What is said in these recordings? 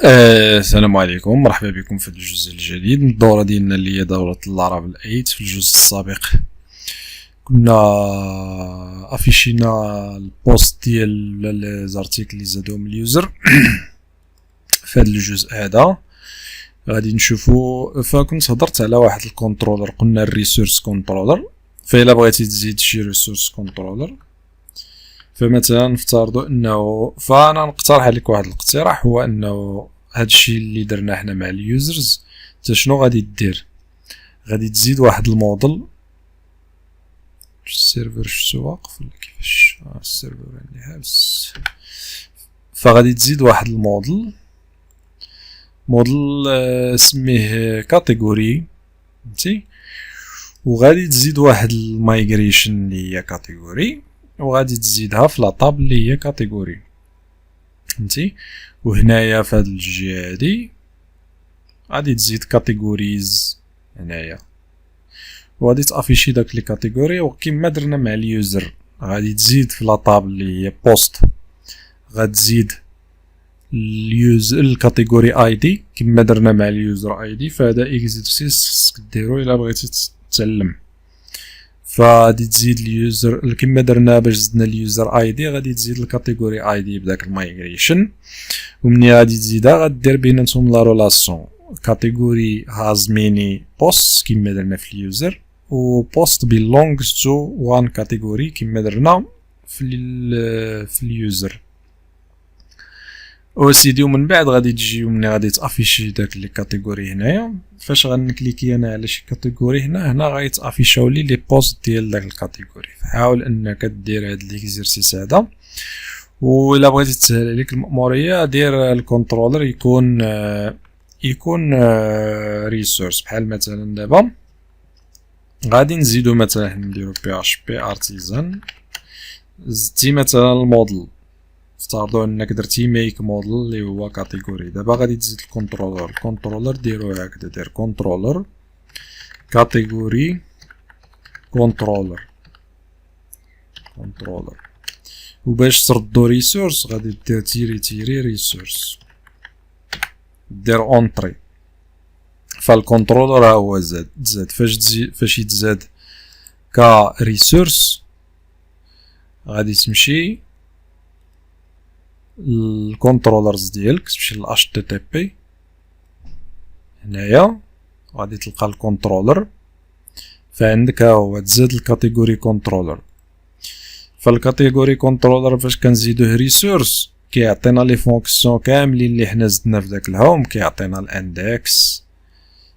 السلام عليكم، مرحبا بكم في الجزء الجديد من الدورة ديالنا اللي هي دورة اللارافيل 8. في الجزء السابق كنا افيشينا البوست ديال لي زارتيكل اللي زادوهم اليوزر. في هذا الجزء هذا غادي نشوفو، فكنت هضرت على واحد الكونترولر قلنا الريسورس كونترولر. فإلا بغيتي تزيد شي ريسورس كونترولر، فمثلا نفترضوا انه، فانا نقترح عليك واحد الاقتراح، هو انه هادشي اللي درنا حنا مع اليوزرز تا شنو غادي دير، غادي تزيد واحد الموديل. السيرفر شتو واقف ولا كيفاش؟ السيرفر عندي حابس. فغادي تزيد واحد الموديل سميه كاتيجوري، فهمتي؟ وغادي تزيد واحد المايغريشن اللي هي كاتيجوري، وغادي تزيدها في لاطاب اللي هي كاتيجوري، فهمتي؟ وهنايا في هاد الجهه هادي غادي تزيد كاتيجوريز هنايا، وغادي تافيشي داك لي كاتيجوري. وكما درنا مع اليوزر غادي تزيد في لاطاب اللي هي بوست، غتزيد اليوزر الكاتيجوري اي دي كما درنا مع اليوزر اي دي. فهذا اكزرسيس خصك ديرو الا بغيتي تتعلم. فغادي تزيد اليوزر كما درنا باش زدنا اليوزر اي دي، غادي تزيد الكاتيجوري اي دي بداك المايغريشن، ومني غادي تزيدها غدير بيناتهم لا رولاسيون كاتيجوري هاز ميني بوست كما درنا في اليوزر، و بوست belongs to one category كما درنا في اليوزر. وسيدي ومن بعد غادي تجي ومني غادي تافيشي داك لي كاتيجوري هنايا. فاش غنكليكي انا على شي كاتيجوري هنا غيتافيشاو لي بوست ديال داك الكاتيجوري. فحاول انك دير هاد ليكزرسيس هذا، وإلا بغيتي تسهل عليك المأمورية دير الكونترولر يكون ريسورس. بحال مثلا دابا غادي نزيدو مثلا نديرو PHP artisan، زدتي مثلا الموديل، افترضوا انك درتي ميك موديل اللي هو كاتيجوري. دابا غادي تزيد الكونترولر ديرو هكذا، دير كونترولر كاتيجوري كونترولر، وباش تردو ريسورس غادي دير تيري ريسورس، دير اونطري. فالكونترولر هو زاد فاش يتزاد كريسورس غادي تمشي الكونترولرز ديالك، تمشي ل HTTP هنايا غادي تلقى الكونترولر. فعندك ها هو تزاد الكاتيجوري كونترولر. فالكاتيجوري كونترولر فاش كنزيدوه ريسورس كيعطينا لي فونكسيون كاملين اللي حنا زدنا في داك الهوم. كيعطينا الاندكس،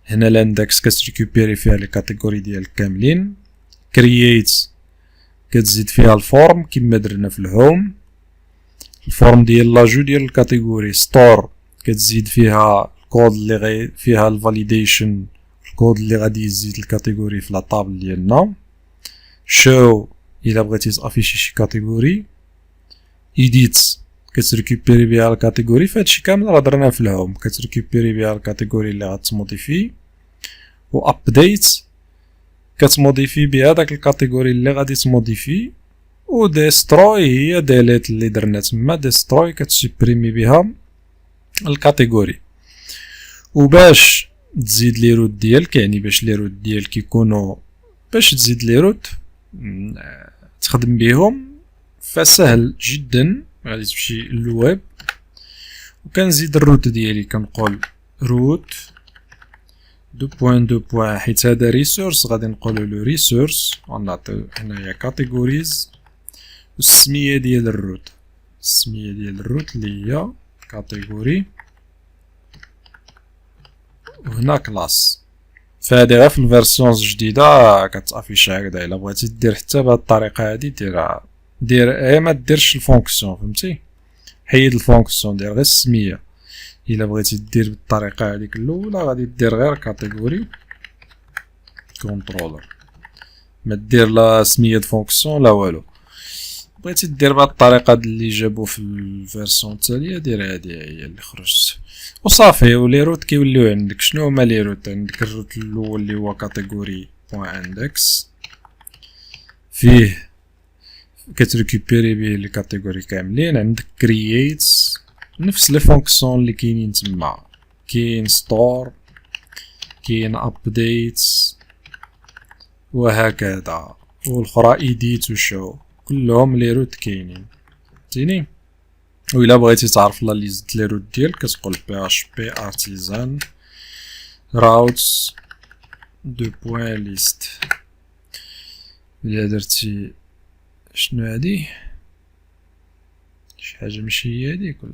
هنا الاندكس كتريكوبيري فيها لي كاتيجوري ديالك كاملين. كرييت كتزيد فيها الفورم كما درنا في الهوم، الفورم ديال لاجو ديال الكاتيجوري. ستور كتزيد فيها الكود اللي فيها الفاليديشن، الكود اللي غادي يزيد الكاتيجوري في لاطابل ديالنا. شو الا بغيتي تافيشي شي كاتيجوري. ايديت كتريكوبيري بها الكاتيجوري. فهادشي كامل راه درناه في الهوم، كتريكوبيري بها الكاتيجوري اللي غتموديفي. و ابديت كتموديفي بها داك الكاتيجوري اللي غادي تموديفي. و ديستروي هي ديليت اللي درنا تما، ديستروي كتسوبريمي بها الكاتيجوري. وباش تزيد لي روت ديالك، يعني باش لي روت ديالك يكونوا، باش تزيد لي روت تخدم بهم، فسهل جدا. غادي تمشي للويب وكنزيد الروت ديالي، كنقول روت 2.2. حيت هذا ريسورس غادي نقولوا له ريسورس، ونعطيو هنايا كاتيجوريز. والسميه ديال الروت اللي هي كاتيجوري، وهنا كلاس. فهادي غير في الفيرسيونز الجديده كتافيش هكذا. الا بغيتي دير حتى بهاد الطريقه هادي دير ما ديرش الفونكسيون، فهمتي؟ حيد الفونكسيون، دير غير السميه. الا بغيتي دير بالطريقه هذيك الاولى غادي دير غير كاتيجوري كونترولر، ما دير لا سميه فونكسيون لا والو. بغيتي دير بهاد الطريقه اللي جابو في الفيرسيون التاليه، دير هادي هي اللي خرجت وصافي. ولي روت كيوليو عندك. شنو هما لي روت؟ عندك الروت الاول اللي هو كاتيجوري بوين اندكس، فيه كتريكوبيري بيه لي كاتيجوري كاملين. عندك كرييت نفس لي فونكسيون اللي كاينين تما، كاين ستور، كاين ابديتس وهكذا، والاخرى ايديت وشو، كلهم لي روت كاينين. فهمتيني؟ وإلا بغيتي تعرف لا ليست لي روت ديالك كتقول php artisan routes دو بوين ليست. إلا درتي شنو هادي، شي حاجة ماشي هي هاديك ولا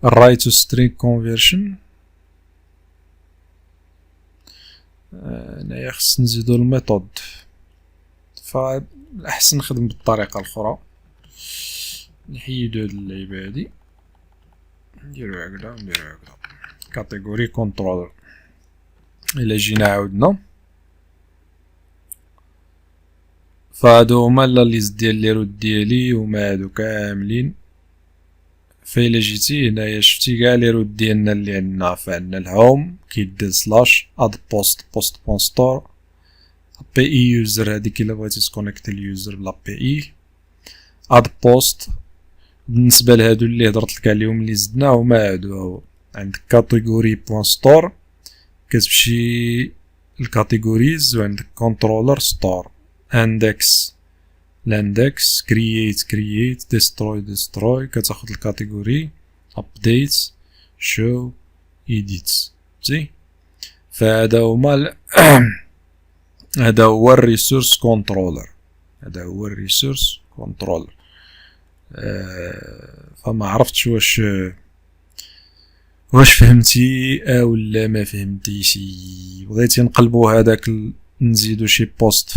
الرايت تو سترينغ كونفيرشن. هنايا خص نزيدو الميثود، فالأحسن نخدم بالطريقة الأخرى، نحيدو هاد اللعيبة هادي، نديرو هكدا نديرو هكدا كاتيجوري كونترولر. إلا جينا عاودنا فهادو هما لا ليست ديال لي روت ديالي، هما هادو كاملين. فإلا جيتي هنايا شفتي كاع لي روت ديالنا اللي عندنا، فعندنا الهوم كيدير سلاش اد بوست بوست بون ستور بي اي يوزر، هاديك الا بغيتي تكونيكتي اليوزر بلا بي اي اد بوست. بالنسبه لهادو اللي هضرت لك عليهم اللي زدنا هما هادو، عندك كاتيجوري بوين ستور كتمشي الكاتيجوريز، وعندك كنترولر ستور، اندكس الاندكس، كرييت ديستروي كتاخد الكاتيجوري، ابديت شو ايديت. فهمتي؟ فهذا هما هذا هو الريسورس كنترولر، هذا هو الريسورس كنترولر. فما عرفتش واش فهمتي ولا ما فهمتيشي. بغيتي نقلبو هذاك نزيدو شي بوست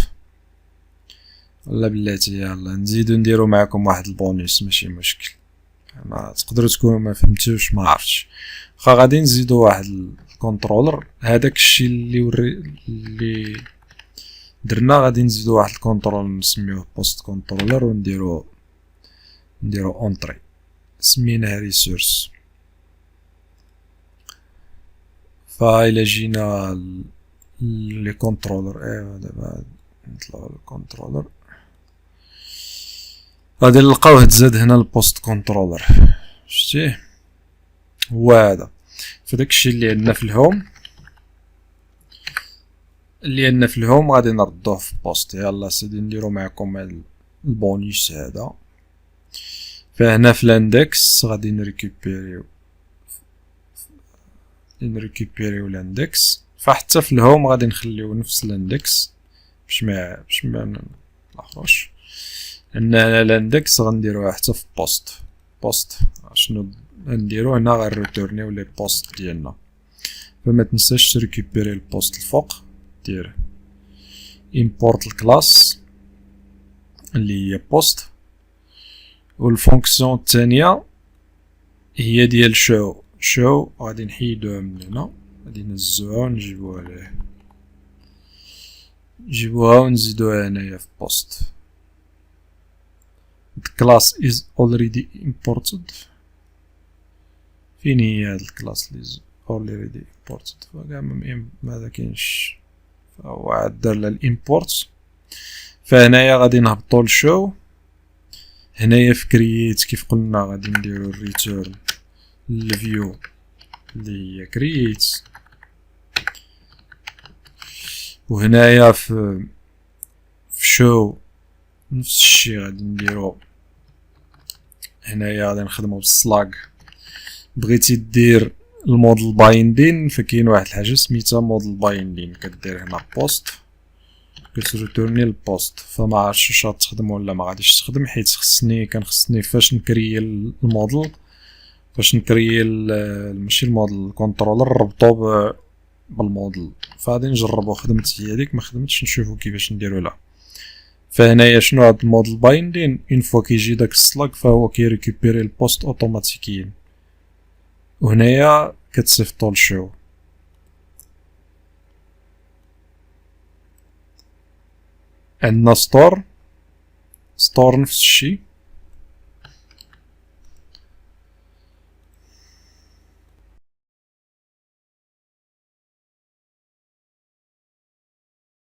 ولا بلاتي يلا نزيدو نديرو معاكم واحد البونيس ماشي مشكل. ما تقدروا تكونوا ما فهمتوش ما عرفتش، واخا غادي نزيدو واحد الكنترولر. هذاك الشيء اللي درنا غادي نزيدو واحد الكنترول نسميوه بوست كنترولر، ونديرو اونتري سميناه ريسورس. فإلا جينا لي كنترولر، ايوا دابا نطلعو الكنترولر غادي نلقاوه تزاد هنا البوست كنترولر. شتيه هو هذا. فداكشي اللي عندنا في الهوم غادي نردوه في بوست. يلا سيدي نديرو معكم هاد البونيس هذا. فهنا في الاندكس غادي نريكوبيريو الاندكس، فحتى في الهوم غادي نخليو نفس الاندكس باش ما نلخبطوش. عندنا الاندكس غنديروها حتى في بوست. شنو نديرو هنا؟ غنريتورنيو لي بوست ديالنا. فما تنساش تريكوبيري البوست الفوق، دير import الكلاس اللي هي بوست، والفونكسيون الثانيه هي ديال شو غادي نحيدوها من هنا، غادي نهزوها نجيبوها ونزيدوها هنايا في بوست. The class is already imported. فين هي هاد الكلاس اللي is already imported؟ فكاع ما كاينش، فهو عاد دار الامبورت. فهنايا غادي نهبطو لشو، هنايا في كرييت كيف قلنا غادي نديرو الريتيرن الفيو اللي هي كرييت، وهنايا في شو نفس الشيء غادي نديرو. هنايا غادي نخدمو بالسلاج. بغيتي دير الموديل بايندين، فكاين واحد الحاجه سميتها موديل بايندين، كدير هنا بوست كتريتورني البوست. فما عرفتش واش غتخدم ولا ما غاديش تخدم، حيت خصني فاش نكري الموديل، فاش نكري ماشي الموديل الكنترولر نربطو بالموديل. فغادي نجربو خدمت هي هذيك، ما خدمتش نشوفو كيفاش نديرو لها. فهنايا شنو هاد الموديل بايندين؟ اون فوا كيجي داك السلاك فهو كيريكوبيري البوست اوتوماتيكيا، وهنايا كتصيفطو لشو. عندنا ستور نفس الشيء،